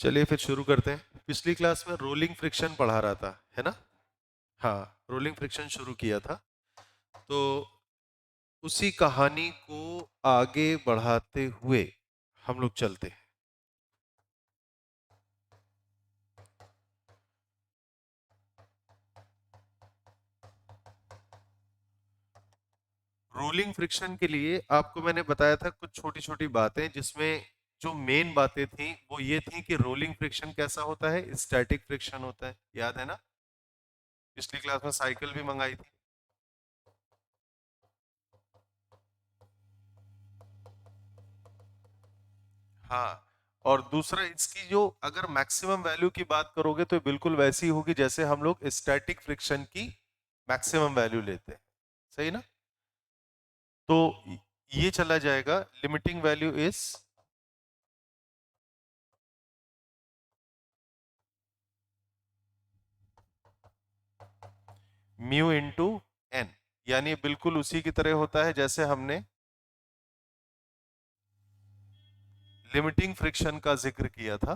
चलिए फिर शुरू करते हैं। पिछली क्लास में रोलिंग फ्रिक्शन पढ़ा रहा था, है ना? हाँ, रोलिंग फ्रिक्शन शुरू किया था। तो उसी कहानी को आगे बढ़ाते हुए हम लोग चलते हैं। रोलिंग फ्रिक्शन के लिए आपको मैंने बताया था कुछ छोटी छोटी बातें, जिसमें जो मेन बातें थी वो ये थी कि रोलिंग फ्रिक्शन कैसा होता है, स्टैटिक फ्रिक्शन होता है, याद है ना? पिछली क्लास में साइकिल भी मंगाई थी। हाँ, और दूसरा इसकी जो अगर मैक्सिमम वैल्यू की बात करोगे तो बिल्कुल वैसी होगी जैसे हम लोग स्टैटिक फ्रिक्शन की मैक्सिमम वैल्यू लेते हैं। सही ना? तो ये चला जाएगा, limiting value is mu into N, यानी बिल्कुल उसी की तरह होता है जैसे हमने लिमिटिंग फ्रिक्शन का जिक्र किया था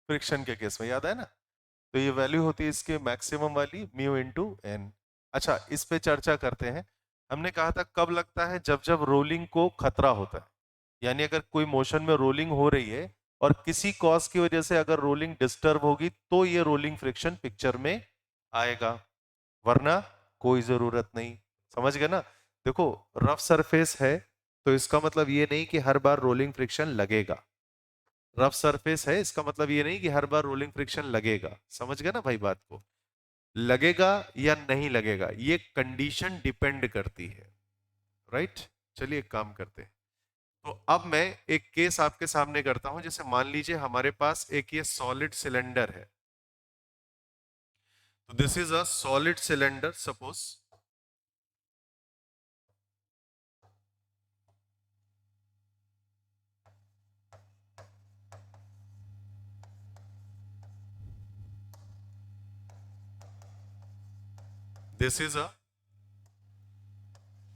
फ्रिक्शन के केस में, याद है ना? तो ये वैल्यू होती है इसके मैक्सिमम वाली, म्यू इंटू एन। अच्छा, इस पे चर्चा करते हैं। हमने कहा था कब लगता है, जब जब रोलिंग को खतरा होता है, यानी अगर कोई मोशन में रोलिंग हो रही है और किसी कॉज की वजह से अगर रोलिंग डिस्टर्ब होगी तो ये रोलिंग फ्रिक्शन पिक्चर में आएगा, वरना कोई जरूरत नहीं। समझ गए ना? देखो, रफ सरफेस है तो इसका मतलब ये नहीं कि हर बार रोलिंग फ्रिक्शन लगेगा। रफ सरफेस है इसका मतलब ये नहीं कि हर बार रोलिंग फ्रिक्शन लगेगा। समझ गए ना भाई बात को? लगेगा या नहीं लगेगा ये कंडीशन डिपेंड करती है। राइट? चलिए एक काम करते हैं। तो अब मैं एक केस आपके सामने करता हूं। जैसे मान लीजिए हमारे पास एक ये सॉलिड सिलेंडर है। तो this is a solid cylinder, suppose. This is a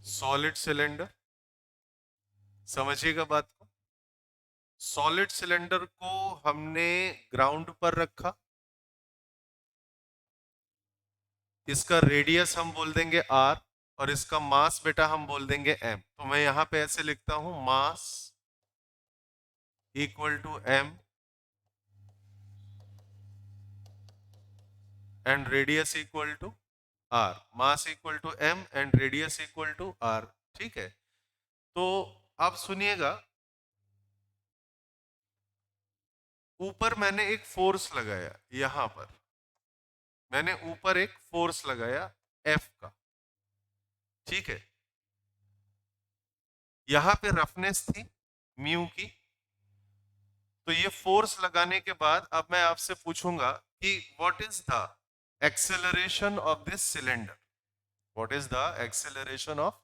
solid cylinder. समझिएगा बात को। सॉलिड सिलेंडर को हमने ग्राउंड पर रखा। इसका रेडियस हम बोल देंगे आर, और इसका मास बेटा हम बोल देंगे एम। तो मैं यहां पे ऐसे लिखता हूं, mass equal to M and radius equal to R. Mass equal to M and radius equal to R. ठीक है? तो अब सुनिएगा, ऊपर मैंने एक फोर्स लगाया, यहां पर मैंने ऊपर एक फोर्स लगाया एफ का। ठीक है? यहां पे रफनेस थी म्यू की। तो ये फोर्स लगाने के बाद अब मैं आपसे पूछूंगा कि what is the acceleration of this cylinder. What is the acceleration of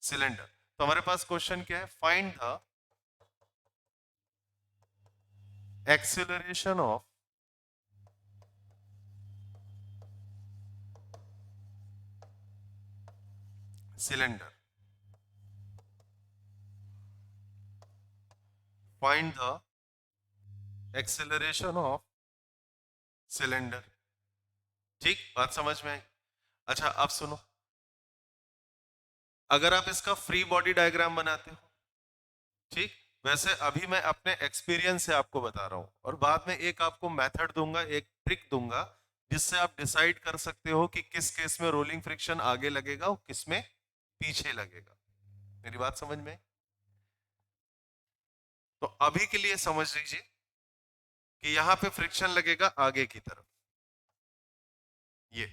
cylinder? तो हमारे पास क्वेश्चन क्या है, find the acceleration of cylinder. Find the acceleration of cylinder. ठीक, बात समझ में आई? अच्छा, अब सुनो। अगर आप इसका फ्री बॉडी डायग्राम बनाते हो, ठीक, वैसे अभी मैं अपने एक्सपीरियंस से आपको बता रहा हूं, और बाद में एक आपको मेथड दूंगा, एक ट्रिक दूंगा, जिससे आप डिसाइड कर सकते हो कि किस केस में रोलिंग फ्रिक्शन आगे लगेगा और किस में पीछे लगेगा। मेरी बात समझ में? तो अभी के लिए समझ लीजिए कि यहां पे फ्रिक्शन लगेगा आगे की तरफ, ये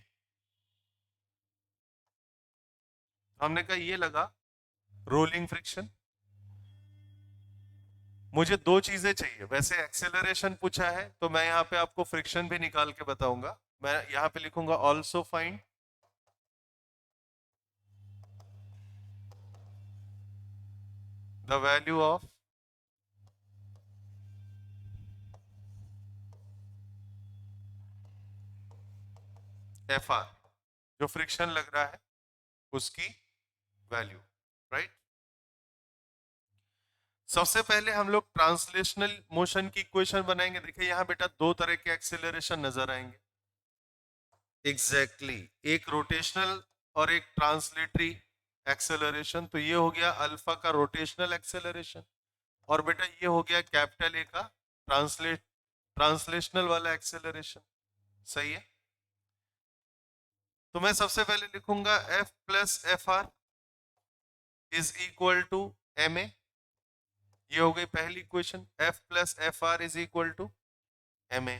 हमने कहा ये लगा रोलिंग फ्रिक्शन। मुझे दो चीजें चाहिए। वैसे एक्सेलरेशन पूछा है तो मैं यहां पे आपको फ्रिक्शन भी निकाल के बताऊंगा। मैं यहां पे लिखूंगा also find the value of F R, जो फ्रिक्शन लग रहा है उसकी वैल्यू। राइट? सबसे पहले हम लोग ट्रांसलेशनल मोशन की इक्वेशन बनाएंगे। देखिए यहाँ बेटा दो तरह के एक्सेलरेशन नजर आएंगे। Exactly exactly. एक रोटेशनल और एक ट्रांसलेटरी एक्सेलरेशन। तो ये हो गया अल्फा का रोटेशनल एक्सेलरेशन, और बेटा ये हो गया कैपिटल ए का ट्रांसलेशनल वाला एक्सेलरेशन। सही है। तो मैं सबसे पहले लिखूंगा F plus F R is equal to M A. ये हो गई पहली equation, F plus F R is equal to M A.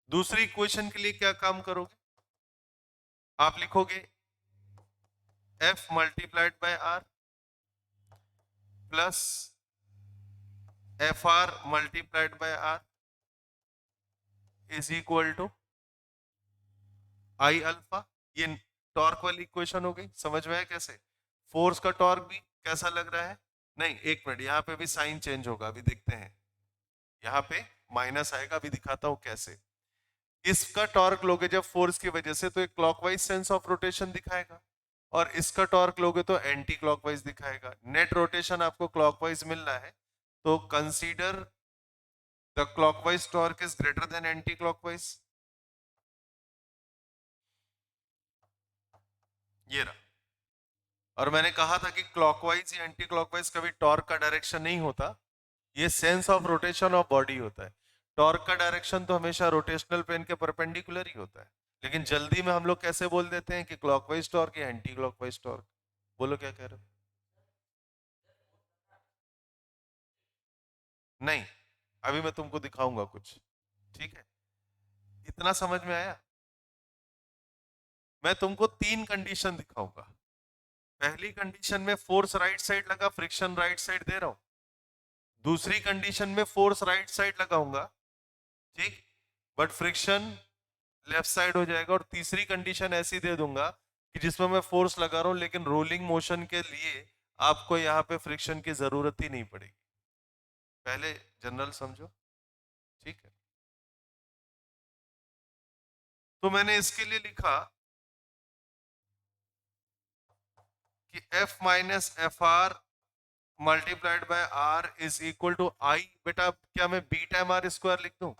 दूसरी इक्वेशन के लिए क्या काम करोगे, आप लिखोगे F multiplied by R plus F R multiplied by R is equal to I alpha. ये टॉर्क वाली इक्वेशन हो गई। समझ में आया कैसे? फोर्स का टॉर्क भी कैसा लग रहा है? नहीं, एक मिनट, यहाँ पे भी साइन चेंज होगा, अभी देखते हैं। यहाँ पे माइनस आएगा, अभी दिखाता हूं कैसे। इसका टॉर्क लोगे जब फोर्स की वजह से, तो एक क्लॉकवाइज सेंस ऑफ रोटेशन दिखाएगा, और इसका टॉर्क लोगे तो एंटी क्लॉकवाइज दिखाएगा। नेट रोटेशन आपको क्लॉकवाइज मिल रहा है, तो consider the clockwise torque is greater than anti clockwise. ये रहा। और मैंने कहा था कि क्लॉकवाइज या एंटी क्लॉकवाइज कभी टॉर्क का डायरेक्शन नहीं होता, ये sense of rotation of body होता है। टॉर्क का डायरेक्शन तो हमेशा रोटेशनल प्लेन के परपेंडिकुलर ही होता है। लेकिन जल्दी में हम लोग कैसे बोल देते हैं कि क्लॉकवाइज टॉर्क या एंटी क्लॉकवाइज टॉर्क। बोलो क्या कह रहे हो? नहीं, अभी मैं तुमको दिखाऊंगा कुछ। ठीक है, इतना समझ में आया? मैं तुमको तीन कंडीशन दिखाऊंगा। पहली कंडीशन में फोर्स राइट साइड लगा, फ्रिक्शन राइट साइड दे रहा हूं। दूसरी कंडीशन में फोर्स राइट साइड लगाऊंगा, ठीक, बट फ्रिक्शन लेफ्ट साइड हो जाएगा। और तीसरी कंडीशन ऐसी दे दूंगा कि जिसमें मैं फोर्स लगा रहा हूं, लेकिन रोलिंग मोशन के लिए आपको यहाँ पे फ्रिक्शन की जरूरत ही नहीं पड़ेगी। पहले जनरल समझो, ठीक है। तो मैंने इसके लिए लिखा कि F minus F R multiplied by R is equal to I. बेटा क्या मैं बी टाइम आर स्क्वायर लिख दूं?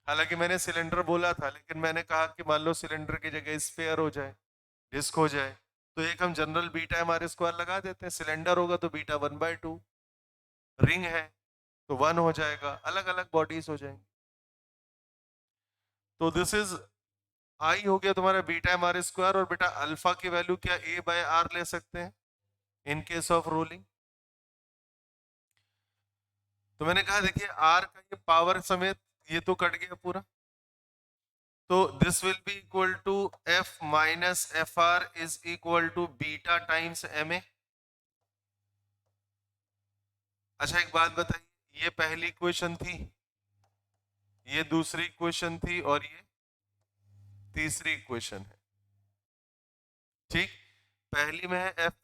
हालांकि मैंने सिलेंडर बोला था, लेकिन मैंने कहा कि मान लो सिलेंडर की जगह स्फीयर हो जाए, डिस्क हो जाए, तो एक हम general beta M R square लगा देते हैं। सिलेंडर होगा तो बीटा 1/2, रिंग है तो 1 हो जाएगा, अलग अलग बॉडीज हो जाएंगी। तो दिस इज आई हो गया तुम्हारा बीटा एम आर स्क्वायर। और बेटा अल्फा की वैल्यू क्या ए बाय आर ले सकते हैं इन केस ऑफ रोलिंग। तो मैंने कहा देखिए आर का ये पावर समेत ये तो कट गया पूरा, तो this will be equal to F minus F R is equal to beta times M A. अच्छा एक बात बताइए, ये पहली इक्वेशन थी, ये दूसरी इक्वेशन थी, और ये तीसरी इक्वेशन है, ठीक। पहली में है F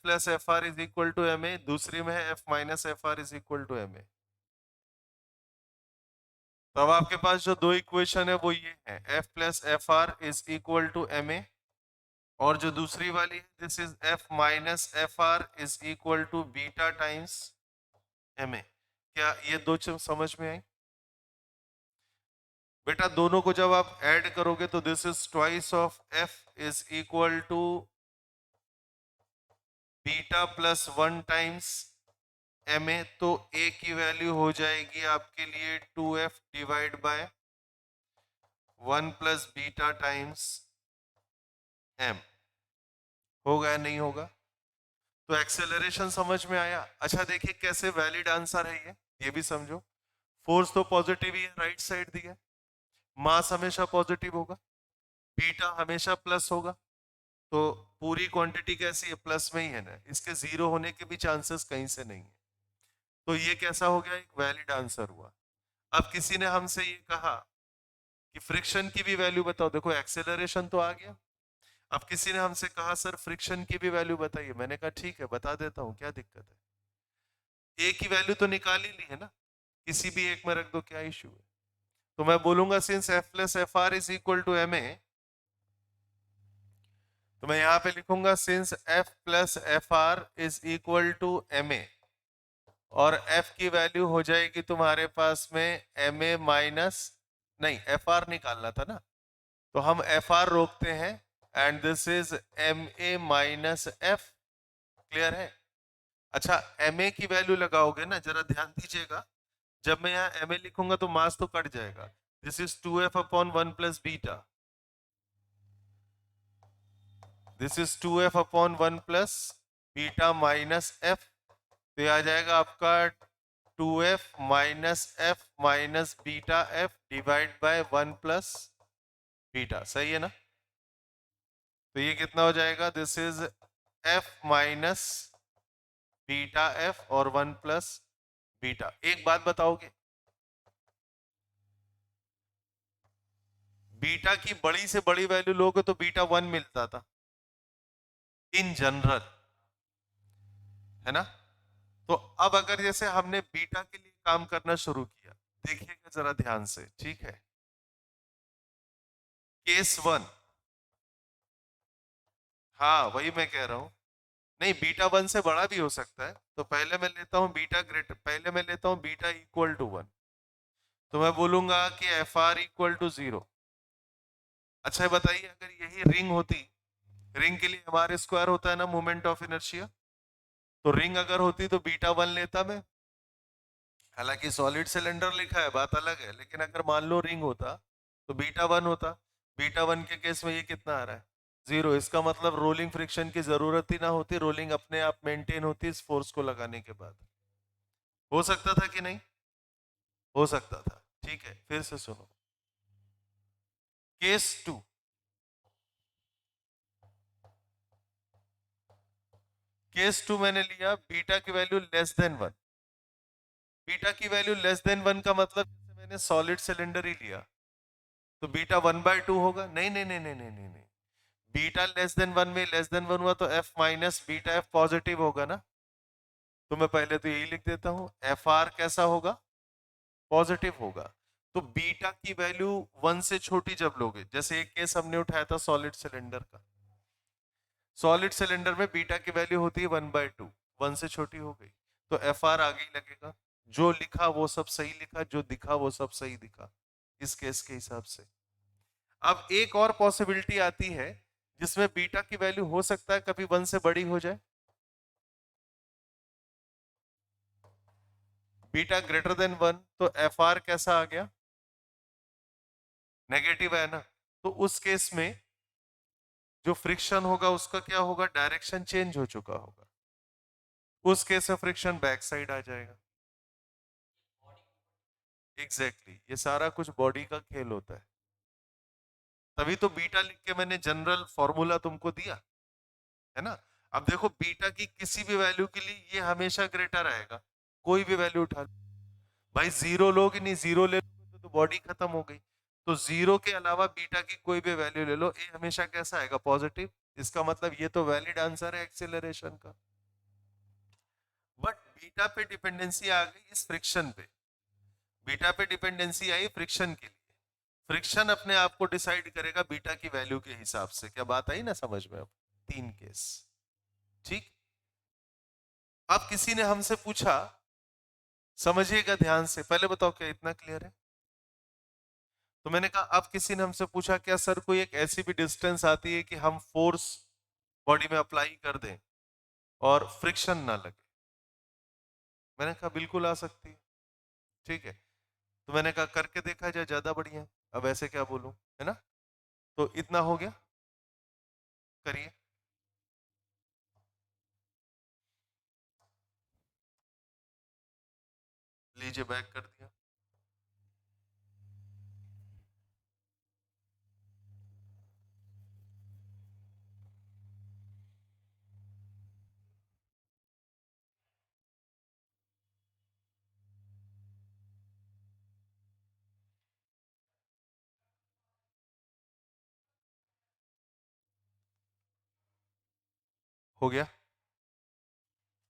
plus F R is equal to M A, दूसरी में है F minus F R is equal to M A. तो अब आपके पास जो दो इक्वेशन है वो ये है, F plus F R is equal to M A, और जो दूसरी वाली है this is F minus F R is equal to beta times M A. क्या ये दो चीज समझ में आई? बेटा दोनों को जब आप ऐड करोगे तो this is twice of F is equal to beta plus 1 times M A. तो ए की वैल्यू हो जाएगी आपके लिए 2f divide by 1 plus beta times M. होगा या नहीं होगा? तो एक्सेलरेशन समझ में आया? अच्छा देखिए कैसे वैलिड आंसर है ये भी समझो। फोर्स तो पॉजिटिव ही है, राइट साइड दिया, मास हमेशा पॉजिटिव होगा, बीटा हमेशा प्लस होगा, तो पूरी क्वांटिटी कैसी है? प्लस में ही है ना, इसके जीरो होने के भी चांसेस कहीं से नहीं है। तो ये कैसा हो गया? एक वैलिड आंसर हुआ। अब किसी ने हमसे ये कहा कि फ्रिक्शन की भी वैल्यू बताओ। देखो एक्सेलरेशन तो आ गया, अब किसी ने हमसे कहा सर फ्रिक्शन की भी वैल्यू बताइए। मैंने कहा ठीक है बता देता हूं, क्या दिक्कत है, ए की वैल्यू तो निकाल ही ली है ना, किसी भी एक में रख दो, क्या इश्यू है। तो मैं बोलूंगा since F plus F R is equal to M A, तो मैं यहां पे लिखूंगा since F plus F R is equal to M A, और एफ की वैल्यू हो जाएगी तुम्हारे पास में एम ए माइनस, नहीं एफ आर निकालना था ना, तो हम एफ आर रोकते हैं, and this is M A minus F. Clear है? अच्छा, एम ए की वैल्यू लगाओगे ना, जरा ध्यान दीजिएगा, जब मैं यहाँ एम ए लिखूंगा तो मास तो कट जाएगा। This is 2f upon 1 plus beta, this is 2f upon 1 plus beta minus F, तो ये आ जाएगा आपका 2f minus F minus beta F divide by 1 plus beta. सही है ना? तो ये कितना हो जाएगा? This is F minus beta F और 1 प्लस बीटा। एक बात बताओगे, बीटा की बड़ी से बड़ी वैल्यू लोगे तो बीटा 1 मिलता था इन जनरल, है ना? तो अब अगर जैसे हमने बीटा के लिए काम करना शुरू किया, देखिएगा जरा ध्यान से, ठीक है? केस 1, हाँ वही मैं कह रहा हूं, नहीं बीटा 1 से बड़ा भी हो सकता है, तो पहले मैं लेता हूं बीटा ग्रेटर, पहले मैं लेता हूं बीटा इक्वल टू 1, तो मैं बोलूंगा कि एफ आर इक्वल टू 0। अच्छा बताइए, अगर यही रिंग होती, रिंग के लिए हमारे स्क्वायर होता है ना मोमेंट ऑफ इनर्शिया, तो रिंग अगर होती तो बीटा 1 लेता मैं, हालांकि सॉलिड सिलेंडर लिखा है बात अलग है, लेकिन अगर मान लो रिंग होता तो बीटा 1 होता। बीटा 1 के केस में ये कितना आ रहा है? 0। इसका मतलब रोलिंग फ्रिक्शन की जरूरत ही ना होती, रोलिंग अपने आप मेंटेन होती इस फोर्स को लगाने के बाद। हो सकता था कि नहीं? हो सकता था। ठीक है, फिर से सुनो। केस 2, केस 2 मैंने लिया बीटा की वैल्यू लेस देन 1। बीटा की वैल्यू लेस देन 1 का मतलब जैसे मैंने सॉलिड सिलेंडर ही लिया, तो बीटा 1/2 होगा। नहीं नहीं नहीं नहीं नहीं नहीं नहीं, बीटा लेस देन 1 में लेस देन 1 हुआ तो F minus beta F positive होगा ना, तो मैं पहले तो यही लिख देता हूं, एफ आर कैसा होगा? पॉजिटिव होगा। तो बीटा की वैल्यू 1 से छोटी जब लोगे, जैसे एक केस हमने उठाया था सॉलिड सिलेंडर का, सॉलिड सिलेंडर में बीटा की वैल्यू होती है 1/2, 1 से छोटी हो गई, तो एफ आर आगे ही लगेगा। जो लिखा वो सब सही लिखा, जो दिखा वो सब सही दिखा इस केस के हिसाब से। अब एक और पॉसिबिलिटी आती है जिसमें बीटा की वैल्यू हो सकता है कभी 1 से बड़ी हो जाए, बीटा ग्रेटर देन 1, तो एफ आर कैसा आ गया? नेगेटिव है ना? तो उस केस में जो फ्रिक्शन होगा उसका क्या होगा? डायरेक्शन चेंज हो चुका होगा, उस केस में फ्रिक्शन बैक साइड आ जाएगा। एग्जैक्टली exactly, ये सारा कुछ बॉडी का खेल होता है। तभी तो बीटा लिख के मैंने जनरल फॉर्मूला तुमको दिया, है ना? अब देखो बीटा की किसी भी वैल्यू के लिए ये हमेशा ग्रेटर आएगा, कोई भी वैल्यू उठा लो। भाई जीरो लोग नहीं, जीरो ले लो तो बॉडी खत्म हो गई, तो जीरो के अलावा बीटा की कोई भी वैल्यू ले लो, ए हमेशा कैसा आएगा? पॉजिटिव। इसका मतलब ये तो वैलिड आंसर है एक्सेलरेशन का। बट बीटा पे डिपेंडेंसी आ गई इस फ्रिक्शन पे, बीटा पे डिपेंडेंसी आई फ्रिक्शन के लिए, फ्रिक्शन अपने आप को डिसाइड करेगा बीटा की वैल्यू के हिसाब से। क्या बात आई ना समझ में? अब 3 केस, ठीक। अब किसी ने हमसे पूछा, समझिएगा ध्यान से, पहले बताओ क्या इतना क्लियर है? तो मैंने कहा अब किसी ने हमसे पूछा क्या सर कोई एक ऐसी भी डिस्टेंस आती है कि हम फोर्स बॉडी में अप्लाई कर दें और फ्रिक्शन ना लगे? मैंने कहा बिल्कुल आ सकती है। ठीक है, तो मैंने कहा करके देखा जाए, ज्यादा बढ़िया है। अब ऐसे क्या बोलूं, है ना? तो इतना हो गया, करिए। लीजिए बैक कर दिया। हो गया,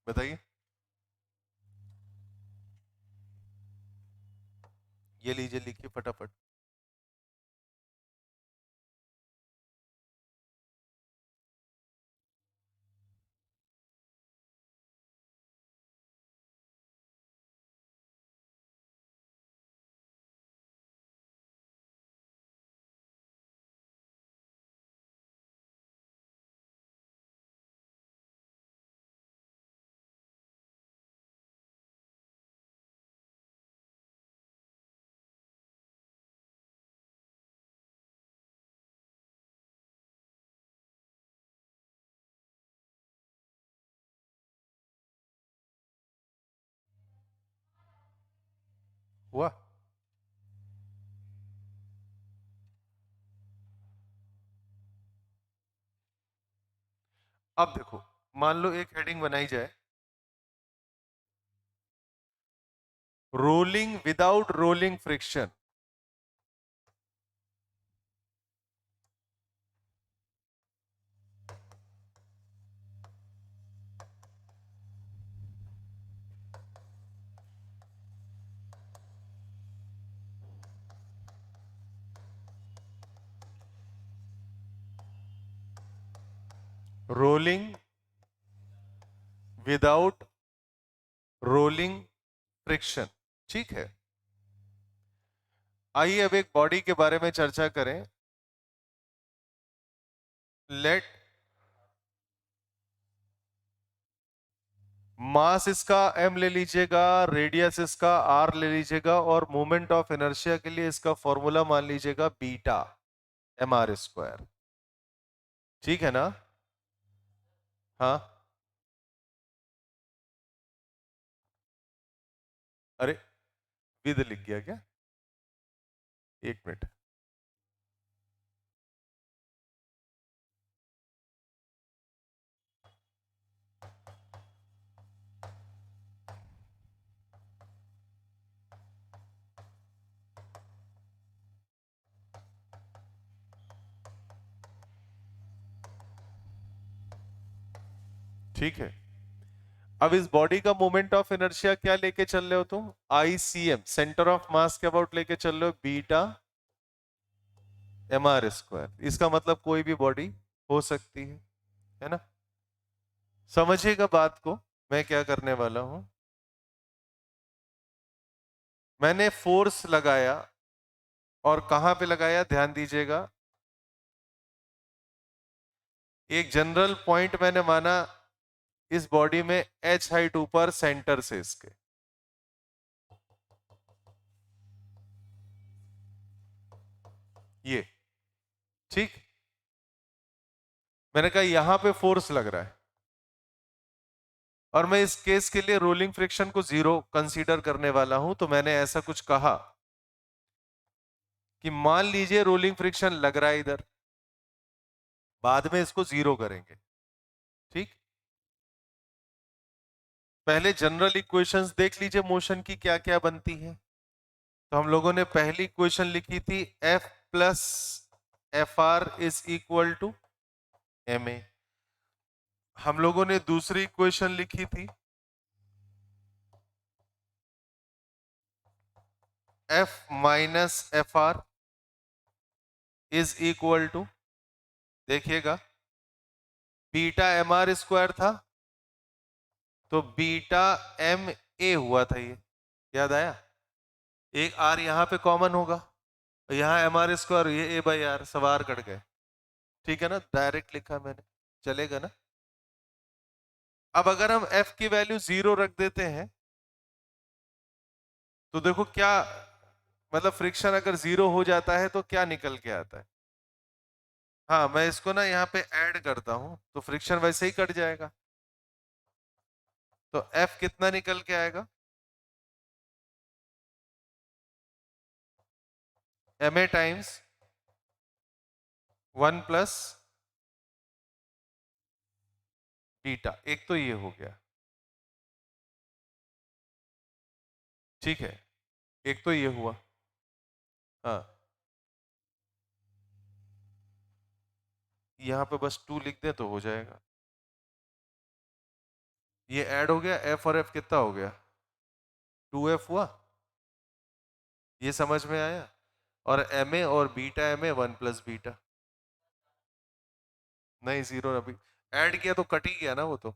बताइए। ये लीजिए, लिखिए फटाफट। हुआ? अब देखो, मान लो एक हेडिंग बनाई जाए, rolling without rolling friction. Rolling without rolling friction, ठीक है। आइए अब एक बॉडी के बारे में चर्चा करें। लेट मास इसका m ले लीजिएगा, रेडियस इसका r ले लीजिएगा, और मोमेंट ऑफ इनर्शिया के लिए इसका फॉर्मूला मान लीजिएगा बीटा mr²। ठीक है ना? हाँ, अरे विद लिख गया क्या? एक मिनट। ठीक है, अब इस बॉडी का मोमेंट ऑफ इनर्शिया क्या लेके चल रहे हो तुम? ICM, सेंटर ऑफ मास के अबाउट लेके चल रहे हो बीटा mr²। इसका मतलब कोई भी बॉडी हो सकती है ना? समझिएगा बात को, मैं क्या करने वाला हूं। मैंने फोर्स लगाया, और कहां पे लगाया ध्यान दीजिएगा। एक जनरल पॉइंट मैंने माना इस बॉडी में h हाइट ऊपर सेंटर से इसके, ये ठीक। मैंने कहा यहां पे फोर्स लग रहा है, और मैं इस केस के लिए रोलिंग फ्रिक्शन को 0 कंसीडर करने वाला हूं। तो मैंने ऐसा कुछ कहा कि मान लीजिए रोलिंग फ्रिक्शन लग रहा है इधर, बाद में इसको 0 करेंगे, ठीक। पहले जनरल इक्वेशंस देख लीजिए मोशन की क्या क्या बनती है। तो हम लोगों ने पहली इक्वेशन लिखी थी F plus F R is equal to ma। हम लोगों ने दूसरी इक्वेशन लिखी थी F minus F R is equal to, देखिएगा, बीटा mr² था, तो बीटा ma हुआ था ये, याद आया? एक r यहां पे कॉमन होगा, यहां mr², ये a/r, सवार कट गए। ठीक है ना, डायरेक्ट लिखा मैंने, चलेगा ना? अब अगर हम f की वैल्यू 0 रख देते हैं, तो देखो क्या, मतलब फ्रिक्शन अगर 0 हो जाता है तो क्या निकल के आता है। हाँ, मैं इसको ना यहाँ पे ऐड करता हूं, तो फ्रिक्शन वैसे ही कट जाएगा। तो F कितना निकल के आएगा? ma times 1 plus beta. एक तो ये हो गया, ठीक है। एक तो ये हुआ, हाँ। यहाँ पे बस 2 लिख दे तो हो जाएगा। ये ऐड हो गया, F और F कितना हो गया? 2F हुआ। ये समझ में आया? और ma और बीटा ma 1 प्लस बीटा। नहीं, 0 अभी ऐड किया तो कट ही गया ना वो तो,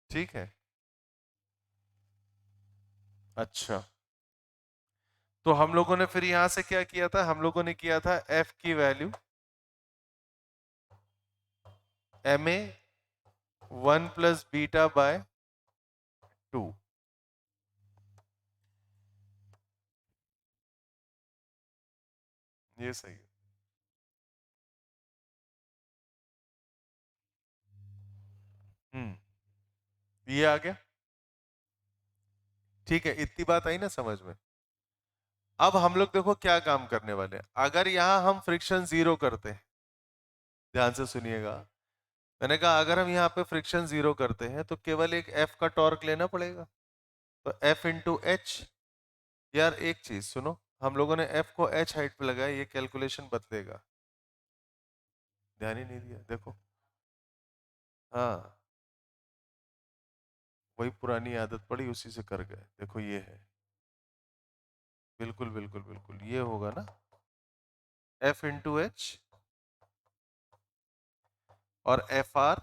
ठीक है। अच्छा, तो हम लोगों ने फिर यहां से क्या किया था? हम लोगों ने किया था F की value ma 1 plus beta by 2। ये सही है। ये आ गया, ठीक है। इतनी बात आई ना समझ में? अब हम लोग देखो क्या काम करने वाले हैं। अगर यहां हम फ्रिक्शन 0 करते हैं, ध्यान से सुनिएगा, मैंने कहा अगर हम यहाँ पे फ्रिक्शन 0 करते हैं तो केवल एक F का टॉर्क लेना पड़ेगा, तो F इंटू एच। यार एक चीज सुनो, हम लोगों ने F को h हाइट पे लगाया, ये कैलकुलेशन बदलेगा, ध्यान ही नहीं दिया, देखो। हाँ, वही पुरानी आदत पड़ी, उसी से कर गए, देखो ये है, बिल्कुल बिल्कुल बिल्कुल ये होगा ना, F इंटू एच और एफ आर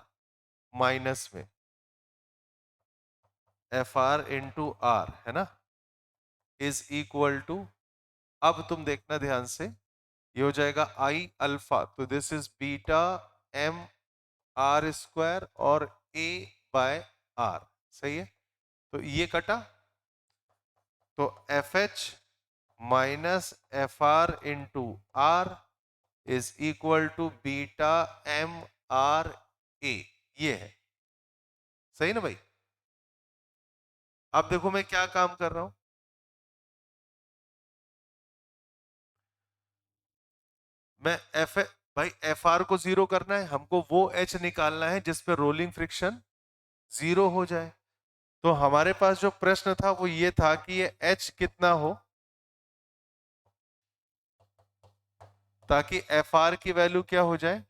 माइनस में एफ आर इंटू आर, है ना, इज इक्वल टू, अब तुम देखना ध्यान से, ये हो जाएगा आई अल्फा, तो this is beta M R square और ए बाय आर, सही है। तो ये कटा, तो F H minus F R into R is equal to beta M R A, ये है, सही ना भाई। अब देखो मैं क्या काम कर रहा हूं, मैं एफ भाई एफ आर को 0 करना है हमको, वो एच निकालना है जिसपे रोलिंग फ्रिक्शन 0 हो जाए। तो हमारे पास जो प्रश्न था वो ये था कि ये एच कितना हो ताकि एफ आर की वैल्यू क्या हो जाए,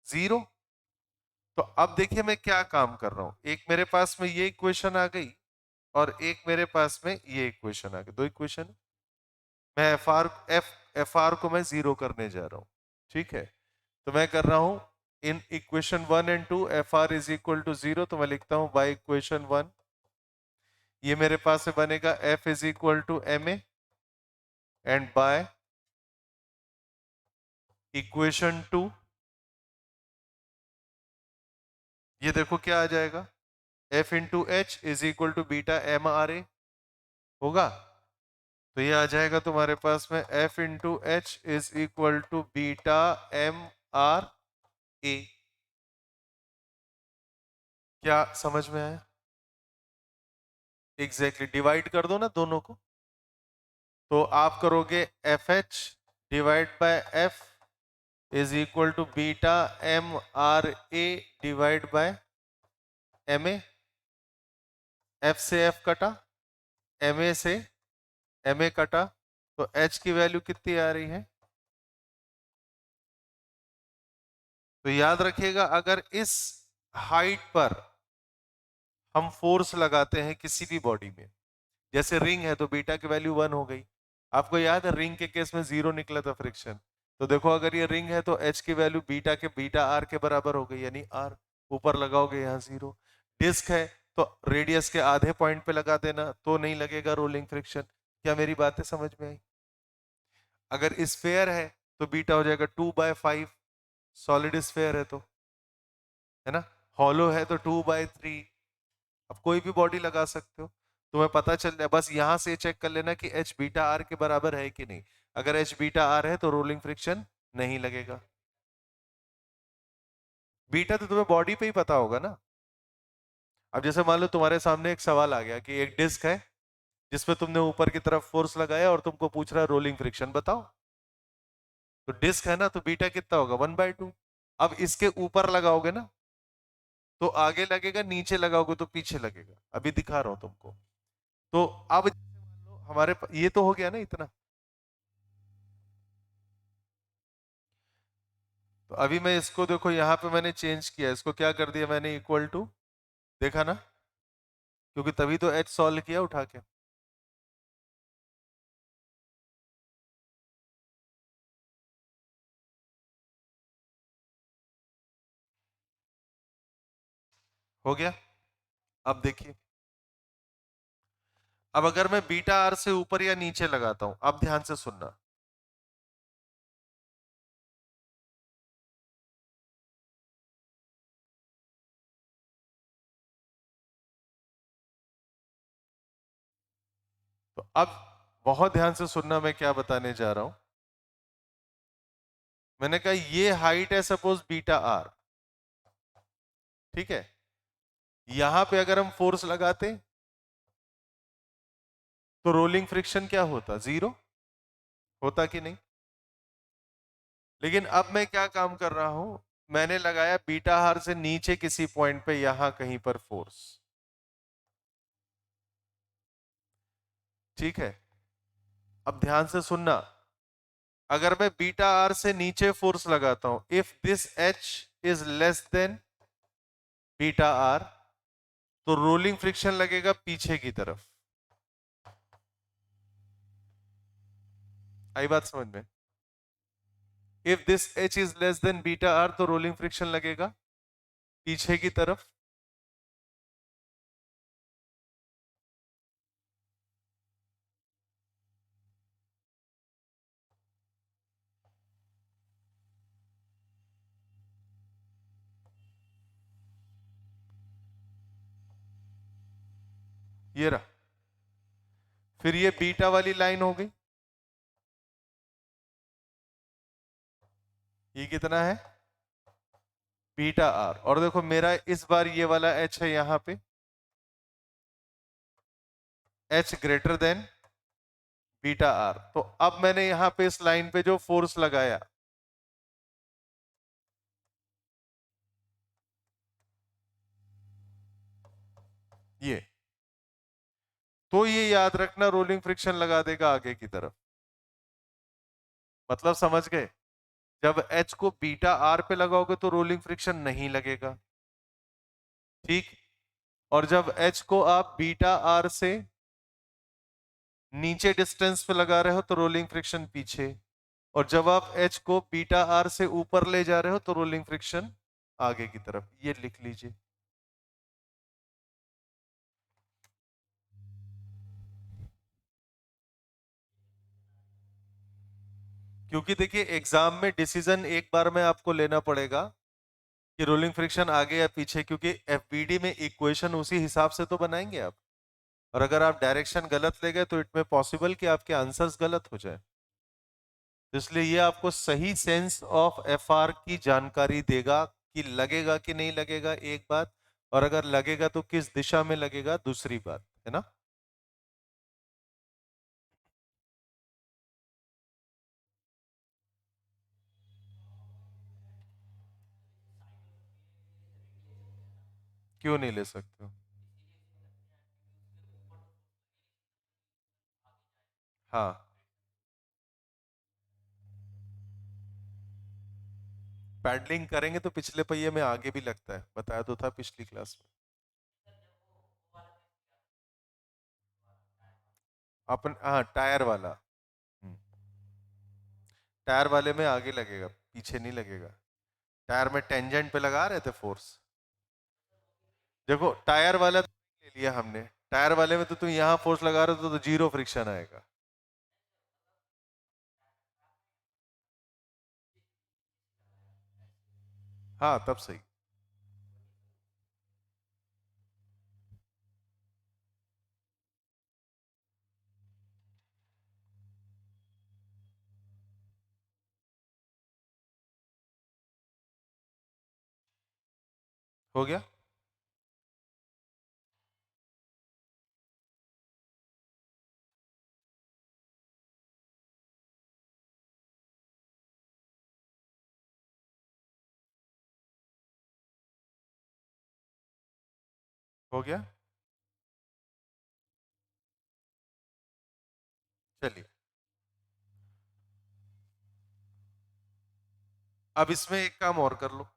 0। तो अब देखिए मैं क्या काम कर रहा हूं, एक मेरे पास में ये इक्वेशन आ गई और एक मेरे पास में ये इक्वेशन आ गई, दो इक्वेशन। मैं एफ आर को मैं 0 करने जा रहा हूं, ठीक है। तो मैं कर रहा हूं in equation 1 and 2 F R is equal to 0, तो मैं लिखता हूं बाय इक्वेशन 1, ये मेरे पास में बनेगा F is equal to M A, and by equation 2 ये देखो क्या आ जाएगा, F into H is equal to beta M R A होगा। तो ये आ जाएगा तुम्हारे पास में F into H is equal to beta M R A. क्या समझ में आया? एग्जैक्टली डिवाइड कर दो ना दोनों को, तो आप करोगे F H divide by F is equal to beta M R A divide by M A, F से एफ कटा, एम ए से एम ए कटा, तो एच की वैल्यू कितनी आ रही है। तो याद रखिएगा अगर इस हाइट पर हम फोर्स लगाते हैं किसी भी बॉडी में, जैसे रिंग है तो बीटा की वैल्यू 1 हो गई, आपको याद है रिंग के केस में 0 निकला था फ्रिक्शन, तो देखो अगर ये रिंग है तो एच की वैल्यू बीटा आर के बराबर हो गई, यानी आर ऊपर लगाओगे यहाँ 0। डिस्क है तो रेडियस के आधे पॉइंट पे लगा देना तो नहीं लगेगा रोलिंग फ्रिक्शन। क्या मेरी बातें समझ में आई? अगर स्फेयर है तो बीटा हो जाएगा 2/5, सॉलिड स्फेयर है तो, है ना, हॉलो है तो 2/3। अब कोई भी बॉडी लगा सकते हो, तुम्हें पता चल जाए, बस यहां से चेक कर लेना कि एच बीटा आर के बराबर है कि नहीं। अगर एच बीटा आर है तो रोलिंग फ्रिक्शन नहीं लगेगा। बीटा तो तुम्हें बॉडी पे ही पता होगा ना। अब जैसे मान लो तुम्हारे सामने एक सवाल आ गया कि एक डिस्क है जिसपे तुमने ऊपर की तरफ फोर्स लगाया और तुमको पूछ रहा है रोलिंग फ्रिक्शन बताओ, तो डिस्क है ना, तो बीटा कितना होगा, 1/2। अब इसके ऊपर लगाओगे ना तो आगे लगेगा, नीचे लगाओगे तो पीछे लगेगा, अभी दिखा रहा हूं तुमको। तो अब ये तो हो गया ना इतना। तो अभी मैं इसको देखो यहाँ पे मैंने चेंज किया, इसको क्या कर दिया मैंने, इक्वल टू, देखा ना, क्योंकि तभी तो एच सॉल्व किया उठा के। हो गया। अब देखिए, अब अगर मैं बीटा आर से ऊपर या नीचे लगाता हूं, अब ध्यान से सुनना, तो अब बहुत ध्यान से सुनना मैं क्या बताने जा रहा हूं। मैंने कहा ये हाइट है सपोज बीटा आर, ठीक है, यहां पे अगर हम फोर्स लगाते तो रोलिंग फ्रिक्शन क्या होता? जीरो होता कि नहीं? लेकिन अब मैं क्या काम कर रहा हूं, मैंने लगाया बीटा हार से नीचे किसी पॉइंट पे, यहां कहीं पर फोर्स। ठीक है, अब ध्यान से सुनना। अगर मैं बीटा आर से नीचे फोर्स लगाता हूं, if this H is less than beta R, तो रोलिंग फ्रिक्शन लगेगा पीछे की तरफ। आई बात समझ में? If this H is less than beta R, तो रोलिंग फ्रिक्शन लगेगा पीछे की तरफ। ये रहा। फिर ये बीटा वाली लाइन हो गई। ये कितना है? Beta R. और देखो मेरा इस बार ये वाला एच है यहां पे, H greater than beta R. तो अब मैंने यहां पे इस लाइन पे जो फोर्स लगाया, ये, तो ये याद रखना रोलिंग फ्रिक्शन लगा देगा आगे की तरफ। मतलब समझ गए? जब एच को बीटा आर पे लगाओगे तो रोलिंग फ्रिक्शन नहीं लगेगा। ठीक। और जब एच को आप बीटा आर से नीचे डिस्टेंस पे लगा रहे हो तो रोलिंग फ्रिक्शन पीछे। और जब आप एच को बीटा आर से ऊपर ले जा रहे हो तो रोलिंग फ्रिक्शन आगे की तरफ। ये लिख लीजिए। क्योंकि देखिए एग्जाम में डिसीजन एक बार में आपको लेना पड़ेगा कि रोलिंग फ्रिक्शन आगे या पीछे, क्योंकि एफबीडी में इक्वेशन उसी हिसाब से तो बनाएंगे आप। और अगर आप डायरेक्शन गलत ले गए तो इट में पॉसिबल कि आपके आंसर्स गलत हो जाए। तो इसलिए ये आपको सही सेंस ऑफ एफआर की जानकारी देगा कि लगेगा कि नहीं लगेगा, एक बात। और अगर लगेगा तो किस दिशा में लगेगा, दूसरी बात है ना। क्यों नहीं ले सकते हो? हाँ, पैडलिंग करेंगे तो पिछले पहिए में आगे भी लगता है, बताया तो था पिछली क्लास में। अपन, हाँ, टायर वाला। हम्म, टायर वाले में आगे लगेगा, पीछे नहीं लगेगा। टायर में टेंजेंट पे लगा रहे थे फोर्स। देखो टायर वाला तो ले लिया हमने, टायर वाले में तो तुम यहां फोर्स लगा रहे हो तो जीरो फ्रिक्शन आएगा। हाँ, तब सही। हो गया। हो गया। चलिए, अब इसमें एक काम और कर लो।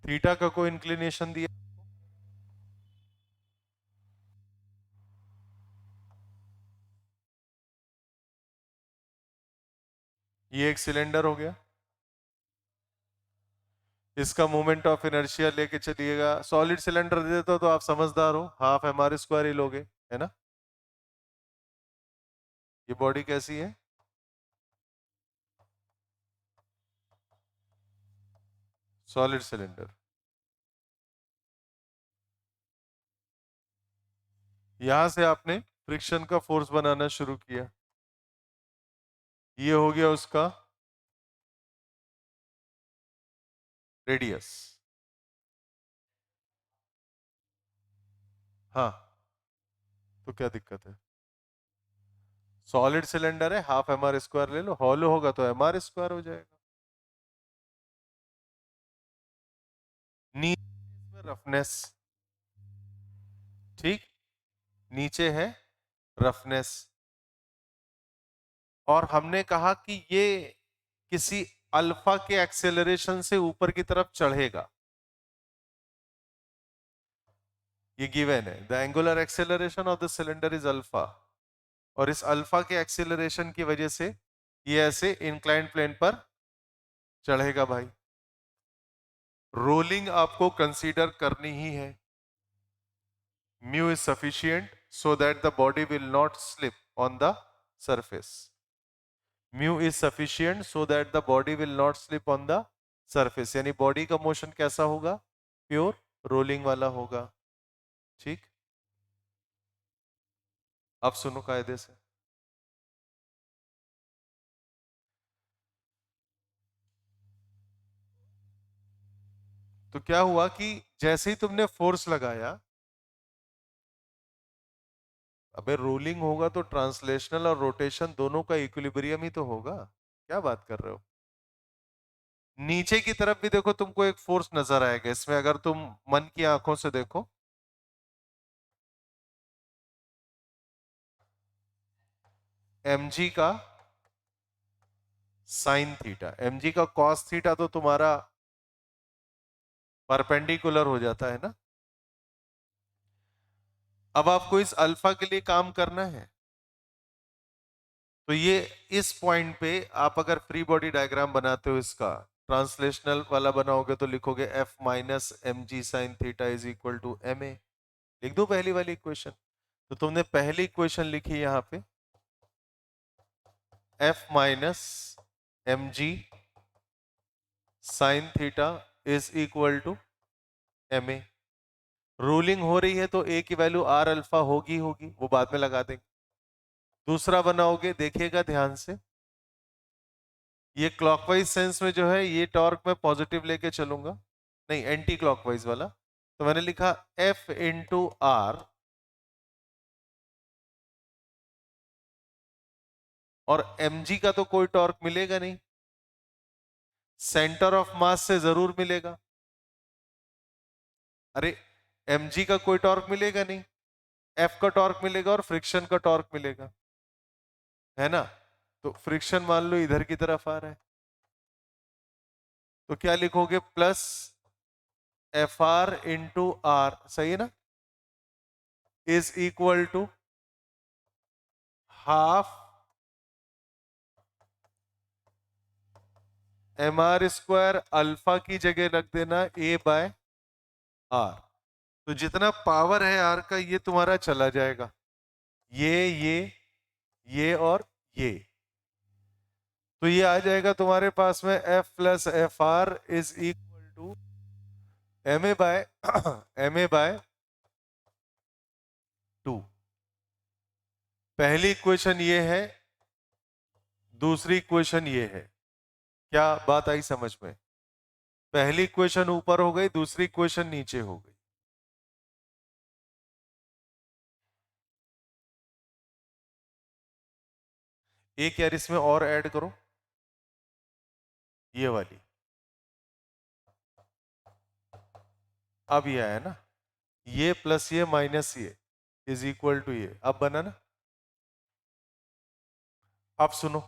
थीटा का कोई इंक्लिनेशन दिया? ये एक सिलेंडर हो गया। इसका मोमेंट ऑफ इनर्शिया लेके चलिएगा। सॉलिड सिलेंडर दे देता तो आप समझदार हो, हाफ एम आर स्क्वायर ही लोगे, है ना। ये बॉडी कैसी है? Solid cylinder. यहां से आपने फ्रिक्शन का फोर्स बनाना शुरू किया, ये हो गया उसका रेडियस। हाँ, तो क्या दिक्कत है? सॉलिड सिलेंडर है, हाफ एम आर स्क्वायर ले लो, हॉलो होगा तो एम आर स्क्वायर हो जाएगा। नीचे रफनेस, ठीक, नीचे है रफनेस, और हमने कहा कि ये किसी अल्फा के एक्सेलरेशन से ऊपर की तरफ चढ़ेगा, ये गिवन है। The angular acceleration of the cylinder is alpha, और इस अल्फा के एक्सेलरेशन की वजह से ये ऐसे इंक्लाइंड प्लेन पर चढ़ेगा भाई। रोलिंग आपको कंसीडर करनी ही है। Mu is sufficient so that the body will not slip on the surface. Mu is sufficient so that the body will not slip on the surface. यानी बॉडी का motion कैसा होगा? प्योर रोलिंग वाला होगा। ठीक, अब सुनो कायदे से। तो क्या हुआ कि जैसे ही तुमने फोर्स लगाया, अबे रोलिंग होगा तो ट्रांसलेशनल और रोटेशन दोनों का इक्विलिब्रियम ही तो होगा। क्या बात कर रहे हो? नीचे की तरफ भी देखो, तुमको एक फोर्स नजर आएगा इसमें, अगर तुम मन की आंखों से देखो। mg का साइन थीटा, mg का कॉस थीटा तो तुम्हारा परपेंडिकुलर हो जाता है ना। अब आपको इस अल्फा के लिए काम करना है, तो ये इस पॉइंट पे आप अगर फ्री बॉडी डायग्राम बनाते हो, इसका ट्रांसलेशनल वाला बनाओगे तो लिखोगे F minus M G sine theta is equal to M A. लिख दो पहली वाली इक्वेशन। तो तुमने पहली इक्वेशन लिखी यहां पे, F minus M G sine theta is equal to M A. Rolling हो रही है तो ए की वैल्यू आर अल्फा होगी होगी, वो बाद में लगा देंगे। दूसरा बनाओगे, देखिएगा ध्यान से, ये क्लॉकवाइज सेंस में जो है ये टॉर्क मैं पॉजिटिव लेके चलूंगा, नहीं एंटी क्लॉकवाइज वाला। तो मैंने लिखा एफ इंटू आर, और mg का तो कोई टॉर्क मिलेगा नहीं, सेंटर ऑफ मास से जरूर मिलेगा। अरे mg का कोई टॉर्क मिलेगा नहीं, F का टॉर्क मिलेगा और फ्रिक्शन का टॉर्क मिलेगा, है ना। तो फ्रिक्शन मान लो इधर की तरफ आ रहा है, तो क्या लिखोगे? Plus F R into R, सही है ना, is equal to half M R square, alpha की जगह रख देना ए बाय आर। तो जितना पावर है आर का ये तुम्हारा चला जाएगा, ये और ये। तो ये आ जाएगा तुम्हारे पास में F plus F R is equal to M A by M A by 2। पहली इक्वेशन ये है, दूसरी इक्वेशन ये है। क्या बात आई समझ में? पहली इक्वेशन ऊपर हो गई, दूसरी इक्वेशन नीचे हो गई। एक यार इसमें और ऐड करो, ये वाली। अब ये आया ना, ये प्लस ये माइनस ये इज इक्वल टू ये, अब बना ना। अब सुनो,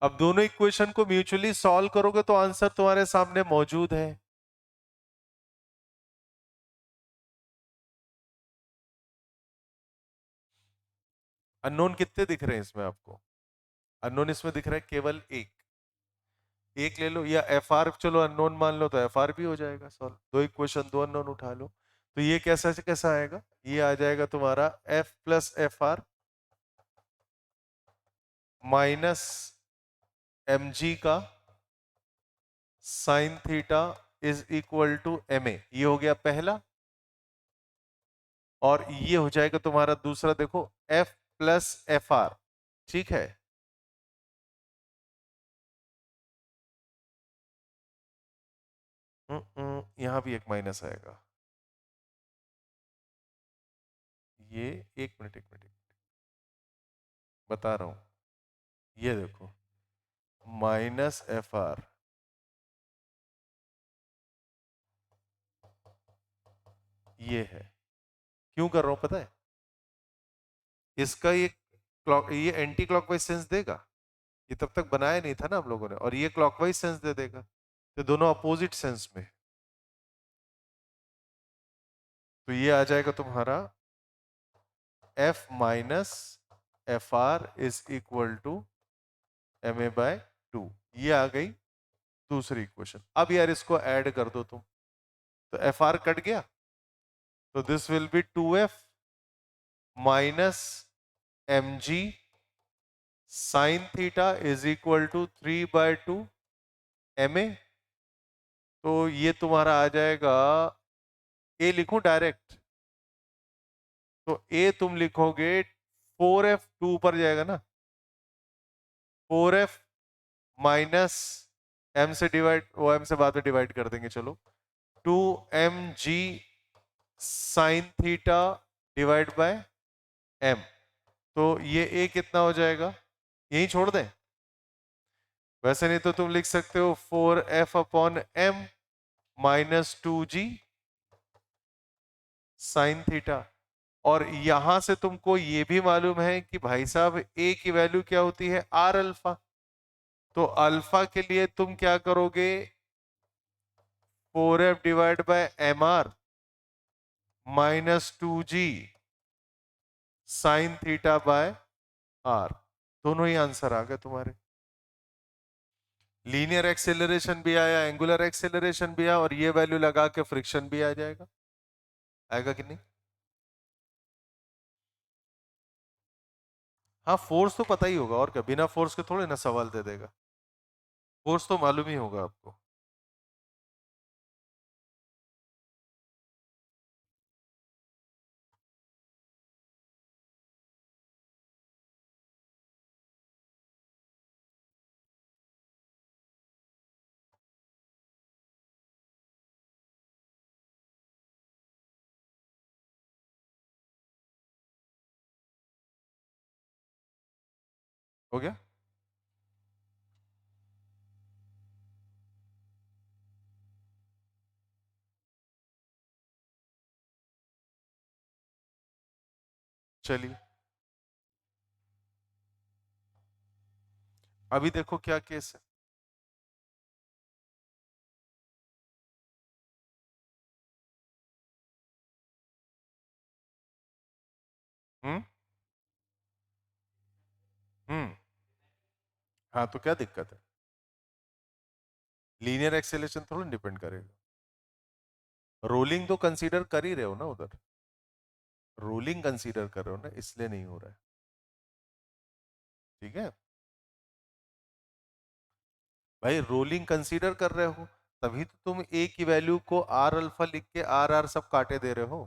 अब दोनों इक्वेशन को म्यूचुअली सॉल्व करोगे तो आंसर तुम्हारे सामने मौजूद है। अननोन कितने दिख रहे हैं इसमें आपको? अननोन इसमें दिख रहा है केवल एक, एक ले लो, या एफ आर चलो अननोन मान लो तो एफ आर भी हो जाएगा सॉल्व। दो इक्वेशन दो अननोन उठा लो, तो ये कैसा से कैसा आएगा? ये आ जाएगा तुम्हारा F plus F R minus M G का sine theta is equal to M A. ये हो गया पहला। और ये हो जाएगा तुम्हारा दूसरा, देखो F प्लस एफ आर, ठीक है। यहां भी एक माइनस आएगा। ये एक मिनट बता रहा हूं। ये देखो माइनस एफ आर, ये है। क्यों कर रहा हूं पता है? इसका ये एंटी क्लॉकवाइज सेंस देगा। ये तब तक बनाया नहीं था ना हम लोगों ने, और ये क्लॉकवाइज सेंस दे देगा, तो दोनों अपोजिट सेंस में। तो ये आ जाएगा तुम्हारा F minus F R is equal to M A by two. ये आ गई दूसरी इक्वेशन। अब यार इसको ऐड कर दो तुम, तो एफ आर कट गया, तो this will be 2F minus M G sine theta is equal to 3/2 M A. तो ये तुम्हारा आ जाएगा, ए लिखूं डायरेक्ट? तो ए तुम लिखोगे 4F, टू ऊपर जाएगा ना, 4F माइनस एम से डिवाइड, वो एम से बाद में डिवाइड कर देंगे चलो, 2mg sine theta divide by M. तो ये ए कितना हो जाएगा, यही छोड़ दें? वैसे नहीं तो तुम लिख सकते हो 4F upon M minus 2g sine theta. और यहां से तुमको ये भी मालूम है कि भाई साहब ए की वैल्यू क्या होती है, आर अल्फा। तो अल्फा के लिए तुम क्या करोगे, 4F divide by M R minus 2g sine theta by R. दोनों ही आंसर आ गए तुम्हारे। लीनियर एक्सेलरेशन भी आया, एंगुलर एक्सेलरेशन भी आया, और ये वैल्यू लगा के फ्रिक्शन भी आ जाएगा। आएगा कि नहीं? हाँ, फोर्स तो पता ही होगा, और क्या, बिना फोर्स के थोड़े ना सवाल दे देगा। फोर्स तो मालूम ही होगा आपको। हो गया? चलिए अभी देखो क्या केस है। हम्म। हम्म। हाँ, तो क्या दिक्कत है? लीनियर एक्सेलरेशन थोड़ा डिपेंड करेगा। रोलिंग तो कंसीडर कर ही रहे हो ना उधर, रोलिंग कंसीडर कर रहे हो ना, इसलिए नहीं हो रहा है। ठीक है भाई, रोलिंग कंसीडर कर रहे हो, तभी तो तुम ए की वैल्यू को आर अल्फा लिख के आर आर सब काटे दे रहे हो,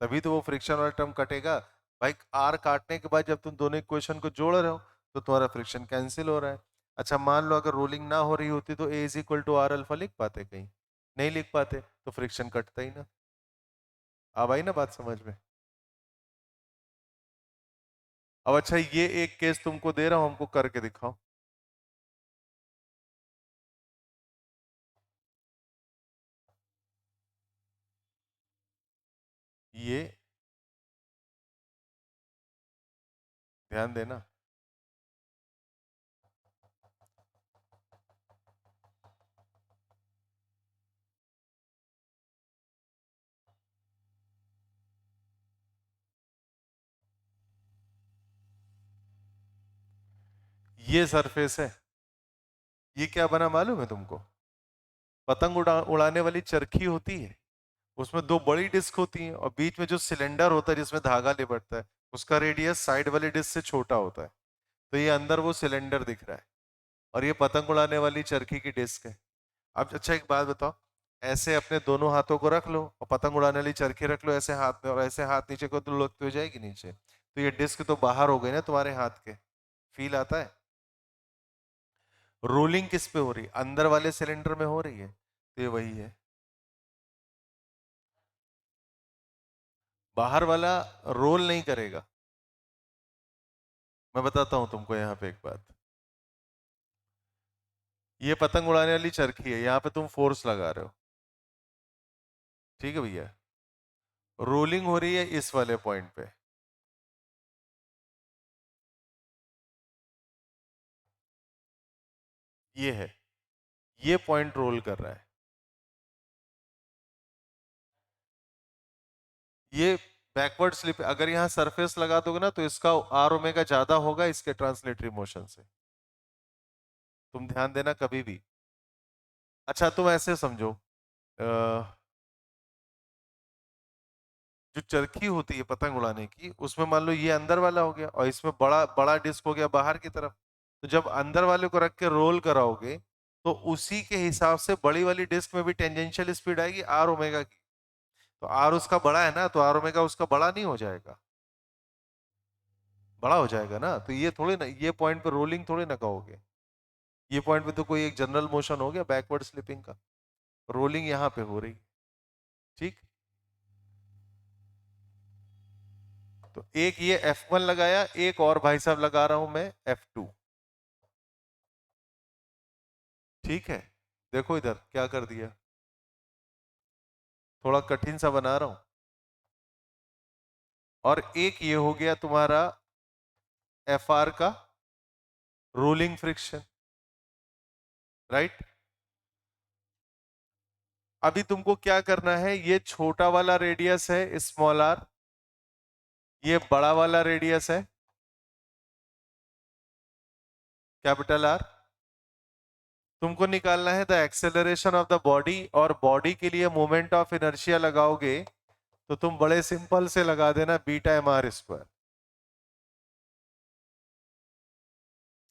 तभी तो वो फ्रिक्शन वाला टर्म कटेगा। भाई आर काटने के बाद जब तुम दोनों इक्वेशन को जोड़ रहे हो, तो तुम्हारा फ्रिक्शन कैंसिल हो रहा है। अच्छा मान लो अगर रोलिंग ना हो रही होती तो A is equal to R alpha लिख पाते? कहीं नहीं लिख पाते, तो फ्रिक्शन कटता ही ना। अब आई ना बात समझ में? अब अच्छा, ये एक केस तुमको दे रहा हूं, हमको करके दिखाओ। ये ध्यान देना, ये सरफेस है। ये क्या बना मालूम है तुमको? पतंग उड़ाने वाली चरखी होती है, उसमें दो बड़ी डिस्क होती हैं, और बीच में जो सिलेंडर होता है जिसमें धागा लिपटता है, उसका रेडियस साइड वाली डिस्क से छोटा होता है। तो ये अंदर वो सिलेंडर दिख रहा है, और ये पतंग उड़ाने वाली चरखी की डिस्क है। अब अच्छा एक बात बताओ, ऐसे अपने दोनों हाथों को रख लो और पतंग उड़ाने वाली चरखी रख लो ऐसे हाथ में, और ऐसे हाथ नीचे को तो लुढ़कते हो जाएगी नीचे, तो ये डिस्क तो बाहर हो गई ना तुम्हारे हाथ के। फील आता है? रोलिंग किस पे हो रही है? अंदर वाले सिलेंडर में हो रही है, तो ये वही है। बाहर वाला रोल नहीं करेगा। मैं बताता हूं तुमको यहाँ पे एक बात। ये पतंग उड़ाने वाली चरखी है, यहाँ पे तुम फोर्स लगा रहे हो, ठीक है भैया? रोलिंग हो रही है इस वाले पॉइंट पे, ये है, ये पॉइंट रोल कर रहा है। ये बैकवर्ड स्लिप, अगर यहाँ सरफेस लगा दोगे ना तो इसका आर ओमेगा ज्यादा होगा इसके ट्रांसलेटरी मोशन से। तुम ध्यान देना कभी भी। अच्छा तुम ऐसे समझो, जो चरखी होती है पतंग उड़ाने की, उसमें मान लो ये अंदर वाला हो गया और इसमें बड़ा बड़ा डिस्क हो गया बाहर की तरफ। तो जब अंदर वाले को रख के रोल कराओगे तो उसी के हिसाब से बड़ी वाली डिस्क में भी टेंजेंशियल स्पीड आएगी आर ओमेगा की। तो आर उसका बड़ा है ना, तो आर ओमेगा उसका बड़ा नहीं हो जाएगा? बड़ा हो जाएगा ना। तो ये थोड़े ना, ये पॉइंट पे रोलिंग थोड़े ना कहोगे। ये पॉइंट पे तो कोई एक जनरल मोशन हो गया बैकवर्ड स्लिपिंग का। रोलिंग यहाँ पे हो रही, ठीक। तो एक ये F1 लगाया, एक और भाई साहब लगा रहा हूं मैं F2, ठीक है? देखो इधर क्या कर दिया, थोड़ा कठिन सा बना रहा हूं। और एक ये हो गया तुम्हारा FR का रोलिंग फ्रिक्शन, राइट? अभी तुमको क्या करना है, ये छोटा वाला रेडियस है स्मॉल आर, ये बड़ा वाला रेडियस है कैपिटल आर। तुमको निकालना है the acceleration of the body, और बॉडी के लिए मोमेंट ऑफ इनर्शिया लगाओगे तो तुम बड़े सिंपल से लगा देना बीटा एम आर स्क्वायर।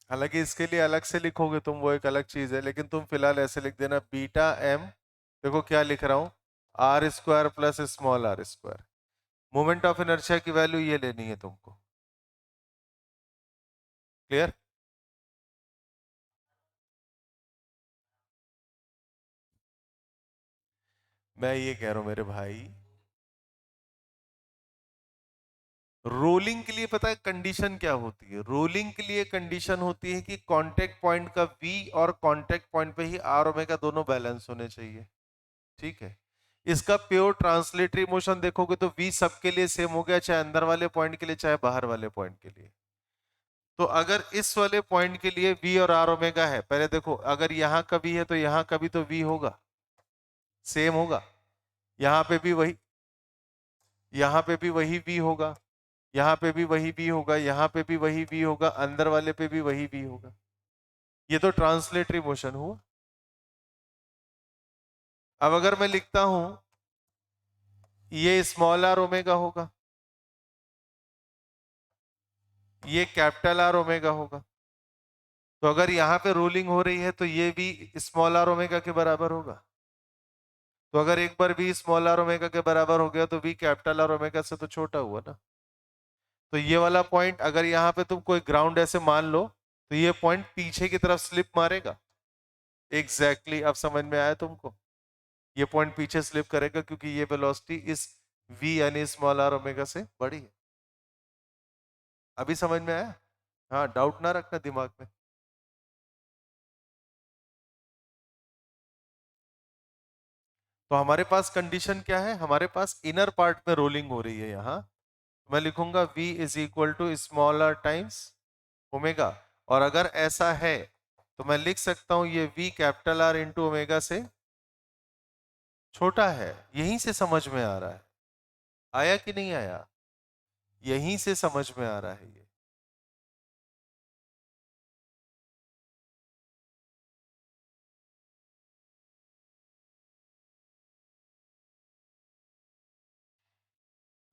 हालांकि इसके लिए अलग से लिखोगे तुम, वो एक अलग चीज है, लेकिन तुम फिलहाल ऐसे लिख देना बीटा एम। देखो क्या लिख रहा हूं, R square plus small R square. Moment of inertia की वैल्यू ये लेनी है तुमको। क्लियर? मैं ये कह रहा हूं मेरे भाई, रोलिंग के लिए पता है कंडीशन क्या होती है? रोलिंग के लिए कंडीशन होती है कि कांटेक्ट पॉइंट का V और कांटेक्ट पॉइंट पे ही आर ओमेगा दोनों बैलेंस होने चाहिए, ठीक है? इसका प्योर ट्रांसलेटरी मोशन देखोगे तो V सबके लिए सेम हो गया, चाहे अंदर वाले पॉइंट के लिए चाहे बाहर वाले पॉइंट के लिए। तो अगर इस वाले पॉइंट के लिए V और आर ओमेगा है, पहले देखो अगर यहां का V है तो यहां का भी तो V होगा, सेम होगा। यहां पे भी वही, यहां पे भी वही V होगा, यहाँ पे भी वही भी होगा, यहाँ पे भी वही भी होगा, अंदर वाले पे भी वही भी होगा। ये तो ट्रांसलेटरी मोशन हुआ। अब अगर मैं लिखता हूं ये स्मॉल आर ओमेगा होगा, ये कैपिटल आर ओमेगा होगा, तो अगर यहाँ पे रोलिंग हो रही है तो ये भी स्मॉल आर ओमेगा के बराबर होगा। तो अगर एक बार भी स्मॉल आर ओमेगा के बराबर हो गया तो भी कैपिटल आर ओमेगा से तो छोटा हुआ ना। तो ये वाला पॉइंट अगर यहाँ पे तुम कोई ग्राउंड ऐसे मान लो तो ये पॉइंट पीछे की तरफ स्लिप मारेगा। एग्जैक्टली अब समझ में आया तुमको? ये पॉइंट पीछे स्लिप करेगा क्योंकि ये वेलोसिटी इस v यानी स्मॉल आर ओमेगा से बड़ी है। अभी समझ में आया? हाँ, डाउट ना रखना दिमाग में। तो हमारे पास कंडीशन क्या है, हमारे पास इनर पार्ट में रोलिंग हो रही है यहाँ। मैं लिखूंगा v is equal to small R times omega. और अगर ऐसा है तो मैं लिख सकता हूं ये v capital R into omega से छोटा है। यहीं से समझ में आ रहा है, आया कि नहीं आया? यहीं से समझ में आ रहा है ये।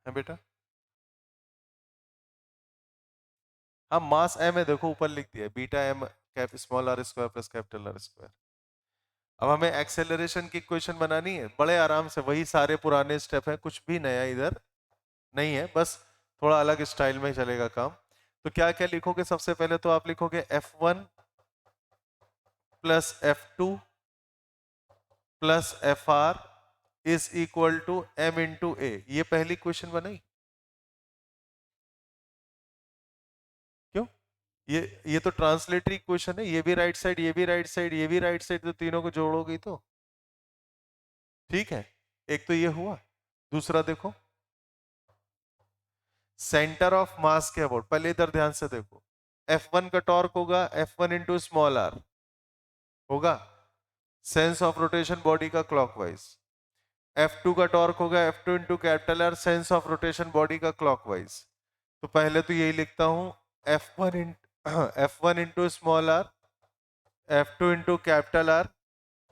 है बेटा? हाँ, मास m है, देखो ऊपर लिख दिया beta M cap small R square plus capital R square. अब हमें एक्सेलरेशन की इक्वेशन बनानी है, बड़े आराम से वही सारे पुराने स्टेप हैं, कुछ भी नया इधर नहीं है, बस थोड़ा अलग स्टाइल में चलेगा काम। तो क्या क्या लिखोगे? सबसे पहले तो आप लिखोगे F1 plus F2 plus FR is equal to M into A. ये पहली क्वेश्चन बनाई क्यों? ये तो ट्रांसलेटरी क्वेश्चन है, ये भी राइट साइड, ये भी राइट साइड, ये भी राइट साइड, तो तीनों को जोड़ोगी तो ठीक है। एक तो ये हुआ। दूसरा देखो, सेंटर ऑफ मास के अबाउट, पहले इधर ध्यान से देखो, F1 का टॉर्क होगा F1 इंटू स्मॉल आर होगा, सेंस ऑफ रोटेशन बॉडी का क्लॉकवाइज। F2 का टॉर्क होगा F2 into capital R, sense of rotation body का क्लॉकवाइज। तो पहले तो यही लिखता हूं, F1 F1 into small R, F2 into capital R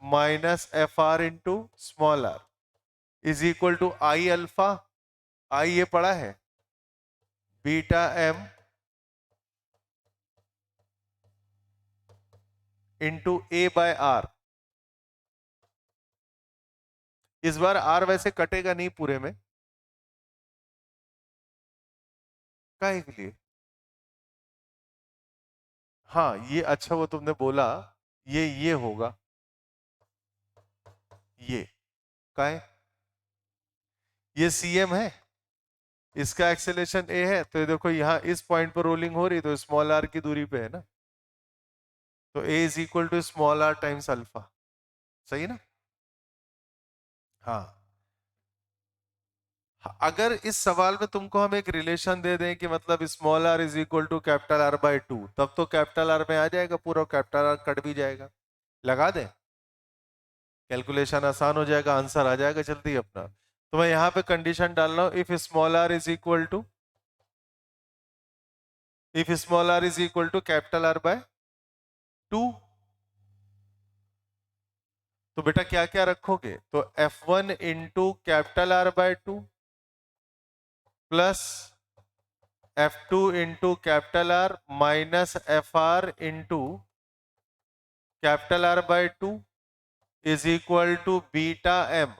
minus FR into small R is equal to I alpha, I ये पड़ा है, beta M into A by R. इस बार आर वैसे कटेगा नहीं पूरे में, काहे के लिए? हाँ ये अच्छा वो तुमने बोला, ये होगा, ये काहे, ये CM है, इसका एक्सेलेरेशन ए है, तो ये देखो यहाँ इस पॉइंट पर रोलिंग हो रही, तो स्मॉल आर की दूरी पे है ना, तो A is equal to small R times alpha. सही ना? हाँ। अगर इस सवाल में तुमको हम एक रिलेशन दे दें कि मतलब small R is equal to capital R by 2, तब तो कैपिटल आर में आ जाएगा पूरा, कैपिटल आर कट भी जाएगा। लगा दें, कैलकुलेशन आसान हो जाएगा, आंसर आ जाएगा जल्दी अपना। तो मैं यहां पे कंडीशन डाल रहा हूं, if small R is equal to capital R by 2। तो बेटा क्या क्या रखोगे? तो F1 into capital R by 2 plus F2 into capital R minus FR into capital R by 2 is equal to beta M.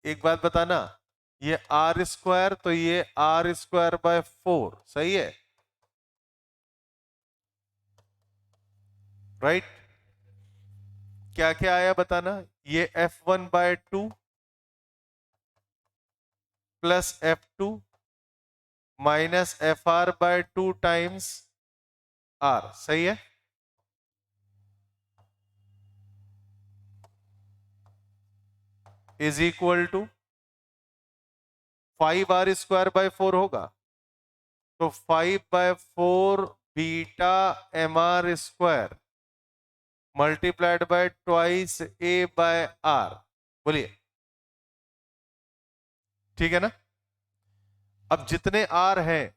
एक बात बताना, ये आर स्क्वायर, तो ये आर स्क्वायर बाय 4, सही है? राइट? क्या क्या आया बताना, ये F1 by 2 plus F2 minus FR by 2 times R, सही है? Is equal to 5R square by 4 होगा, तो 5/4 beta MR square multiplied by twice A by R। बोलिए, ठीक है ना? अब जितने R हैं,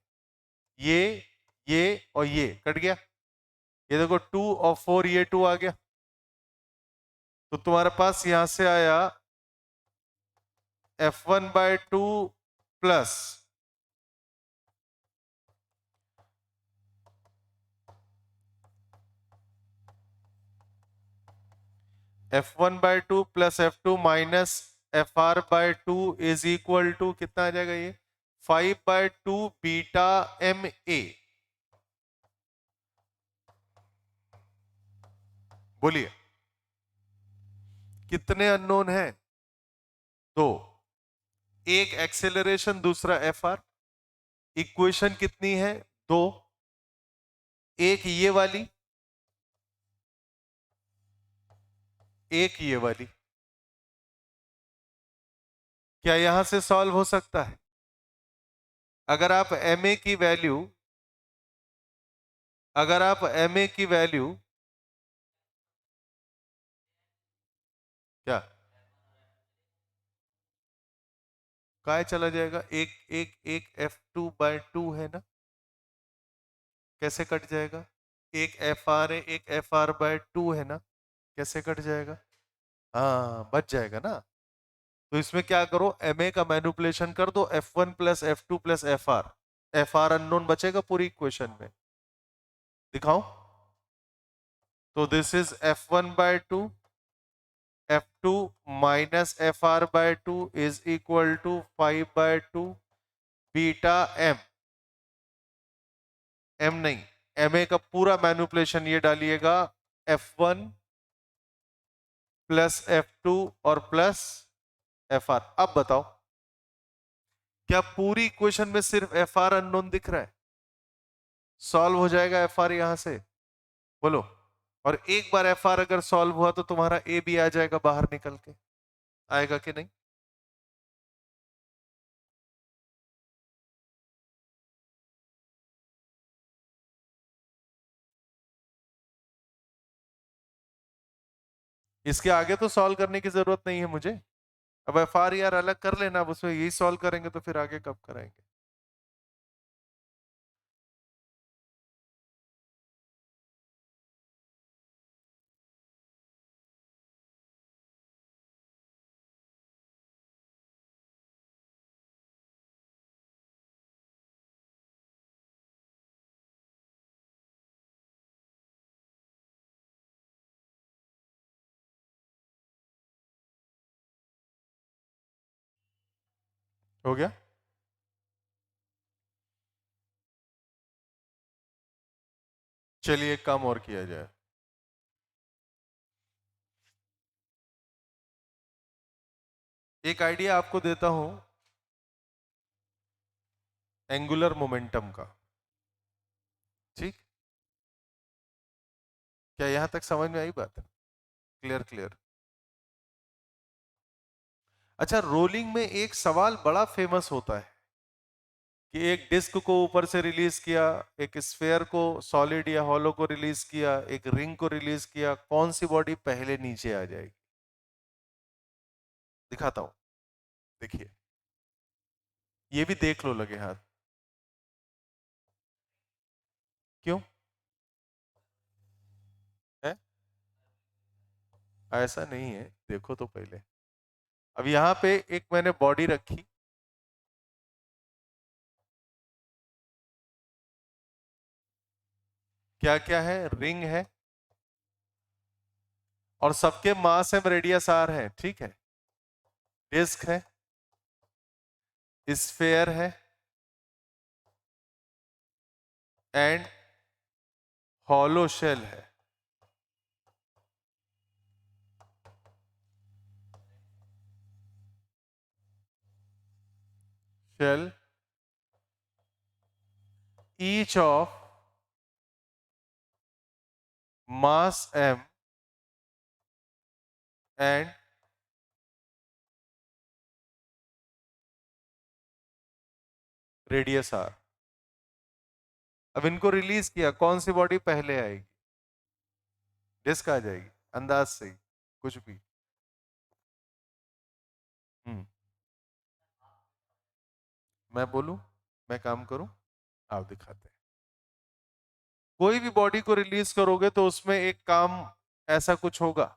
ये ये और ये कट गया, ये देखो 2 और 4, ये 2 आ गया, तो तुम्हारे पास यहां से आया F1 by 2 plus F1 by 2 plus F2 minus FR by 2 is equal to कितना आ जाएगा? ये 5/2 बीटा MA। बोलिए, कितने अननोन हैं? दो, एक एक्सेलरेशन, दूसरा FR। इक्वेशन कितनी है? दो, एक ये वाली, एक ये वाली। क्या यहां से सॉल्व हो सकता है? अगर आप MA की वैल्यू, अगर आप MA की वैल्यू क्या काय चला जाएगा? एक एक एक F2/2 है ना, कैसे कट जाएगा? एक FR है, एक FR/2 है ना, कैसे कट जाएगा? हाँ बच जाएगा ना। तो इसमें क्या करो, MA का मैनिपुलेशन कर दो, F1 plus F2 plus FR, FR unknown बचेगा पूरी इक्वेशन में। दिखाओ, तो this is F1/2 F2 minus FR/2 is equal to 5/2 beta M नहीं, MA का पूरा मैनिपुलेशन ये डालिएगा, F1 प्लस F2 और प्लस FR। अब बताओ, क्या पूरी इक्वेशन में सिर्फ FR अननोन दिख रहा है? सॉल्व हो जाएगा FR यहां से, बोलो। और एक बार FR अगर सॉल्व हुआ तो तुम्हारा A भी आ जाएगा बाहर निकल के, आएगा कि नहीं? इसके आगे तो सॉल्व करने की जरूरत नहीं है मुझे। अब FR अलग कर लेना, अब उसमें यही सॉल्व करेंगे तो फिर आगे कब कराएंगे? हो गया? चलिए एक काम और किया जाए। एक आइडिया आपको देता हूं एंगुलर मोमेंटम का। ठीक, क्या यहां तक समझ में आई बात? Clear clear. अच्छा, रोलिंग में एक सवाल बड़ा फेमस होता है कि एक डिस्क को ऊपर से रिलीज किया, एक स्फेयर को, सॉलिड या हॉलो को रिलीज किया, एक रिंग को रिलीज किया, कौन सी बॉडी पहले नीचे आ जाएगी? दिखाता हूं, देखिए, ये भी देख लो लगे हाथ। क्यों है? ऐसा नहीं है, देखो तो पहले। अब यहां पे एक मैंने बॉडी रखी, क्या क्या है? रिंग है, और सबके मास एम रेडियस आर है, ठीक है। डिस्क है, स्फेयर है, एंड हॉलो शेल है। Shell each of mass M and radius R. अब इनको रिलीज किया, कौन सी बॉडी पहले आएगी? डिस्क आ जाएगी, अंदाज से ही, कुछ भी। हम्म, मैं बोलूं, मैं काम करूं, आप दिखाते हैं। कोई भी बॉडी को रिलीज करोगे तो उसमें एक काम ऐसा कुछ होगा,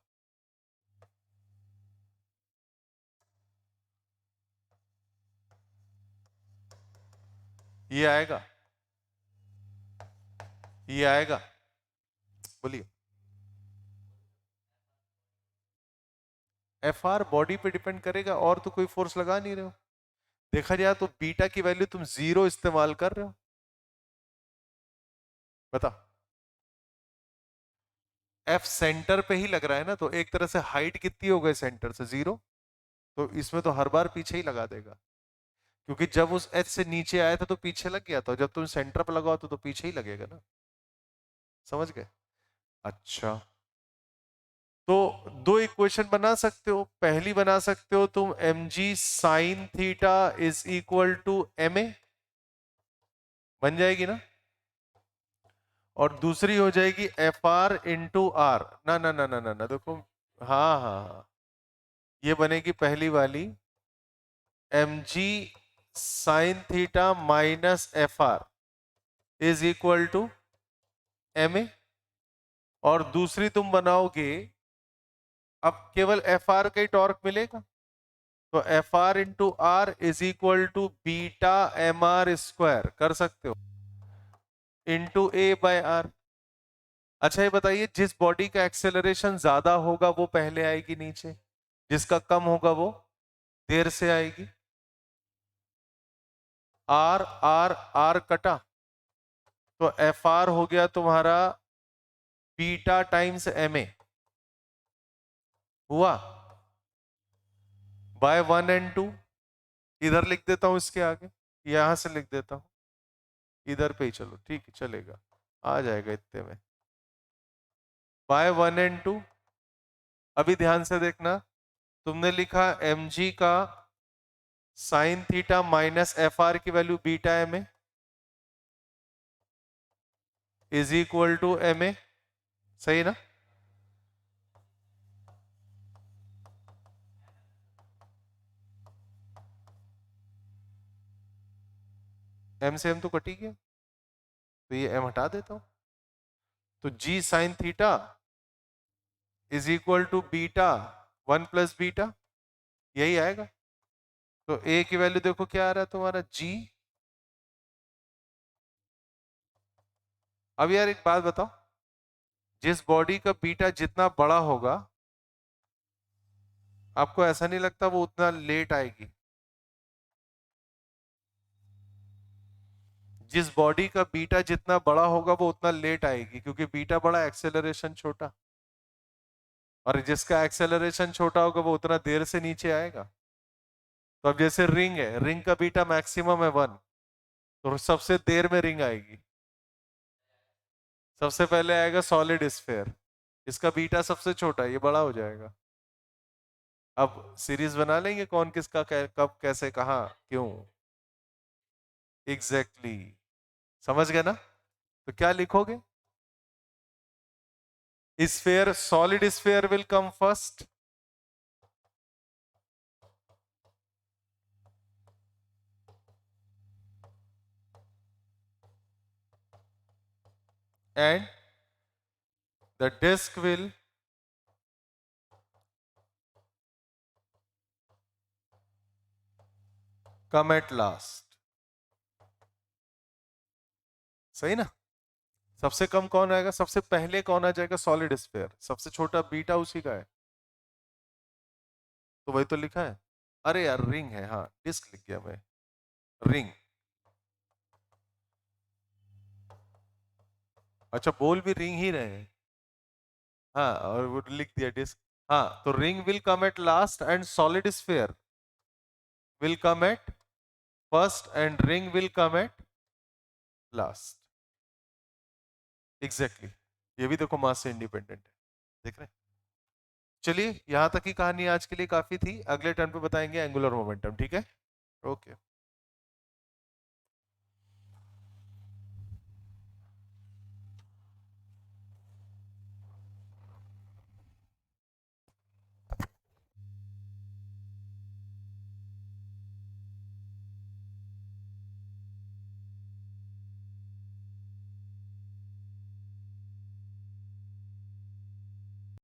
ये आएगा, ये आएगा, बोलिए। FR बॉडी पे डिपेंड करेगा, और तो कोई फोर्स लगा नहीं रहे हो। देखा जाए तो बीटा की वैल्यू तुम 0 इस्तेमाल कर रहे हो, बता। F सेंटर पे ही लग रहा है ना, तो एक तरह से हाइट कितनी हो गई सेंटर से? 0। तो इसमें तो हर बार पीछे ही लगा देगा, क्योंकि जब उस H से नीचे आया था तो पीछे लग गया था, जब तुम सेंटर पर लगाओ तो पीछे ही लगेगा ना। समझ गए? अच्छा, तो दो इक्वेशन बना सकते हो। पहली बना सकते हो तुम, mg sine theta is equal to ma, बन जाएगी ना। और दूसरी हो जाएगी FR इंटू आर। ना ना ना ना ना ना, देखो, हाँ हाँ हाँ, ये बनेगी पहली वाली, mg sine theta minus FR is equal to ma। और दूसरी तुम बनाओगे, अब केवल FR का ही टॉर्क मिलेगा, तो FR into R is equal to beta MR square, कर सकते हो, इंटू A बाय आर। अच्छा ये बताइए, जिस बॉडी का एक्सेलरेशन ज्यादा होगा वो पहले आएगी नीचे, जिसका कम होगा वो देर से आएगी। आर आर आर कटा, तो एफ आर हो गया तुम्हारा बीटा टाइम्स एम ए हुआ बाय 1 and 2। इधर लिख देता हूं इसके आगे, यहां से लिख देता हूं इधर पे ही, चलो ठीक है चलेगा, आ जाएगा इतने में बाय 1 and 2। अभी ध्यान से देखना, तुमने लिखा mg का sine theta minus F R की value beta M A is equal to M A, सही ना? एम से एम तो कटी गया, तो ये एम हटा देता हूं, तो G sine theta is equal to beta 1 + beta, यही आएगा। तो ए की वैल्यू देखो क्या आ रहा है तुम्हारा जी। अब यार एक बात बताओ, जिस बॉडी का बीटा जितना बड़ा होगा, आपको ऐसा नहीं लगता वो उतना लेट आएगी? जिस बॉडी का बीटा जितना बड़ा होगा वो उतना लेट आएगी, क्योंकि बीटा बड़ा एक्सेलरेशन छोटा, और जिसका एक्सेलरेशन छोटा होगा वो उतना देर से नीचे आएगा। तो अब जैसे रिंग है, रिंग का बीटा मैक्सिमम है 1, तो सबसे देर में रिंग आएगी। सबसे पहले आएगा सॉलिड स्फेयर, इसका बीटा सबसे छोटा है, ये बड़ा हो जाएगा। अब सीरीज बना लेंगे कौन किसका कब कैसे कहाँ क्यों। Exactly exactly। समझ गए ना? तो क्या लिखोगे? Sphere, solid sphere will come first, and the disk will come at last। सही ना? सबसे कम कौन आएगा, सबसे पहले कौन आ जाएगा? सॉलिड स्फेयर, सबसे छोटा बीटा उसी का है, तो वही तो लिखा है। अरे यार रिंग है, हाँ डिस्क लिख गया मैं, रिंग। अच्छा बोल भी रिंग ही रहे हैं, हाँ और वो लिख दिया डिस्क। हाँ तो ring will come at last and solid sphere will come at first and ring will come at last. Exactly, ये भी देखो मास से इंडिपेंडेंट है, देख रहे हैं? चलिए यहां तक की कहानी आज के लिए काफी थी, अगले टर्न पे बताएंगे एंगुलर मोमेंटम, ठीक है? ओके।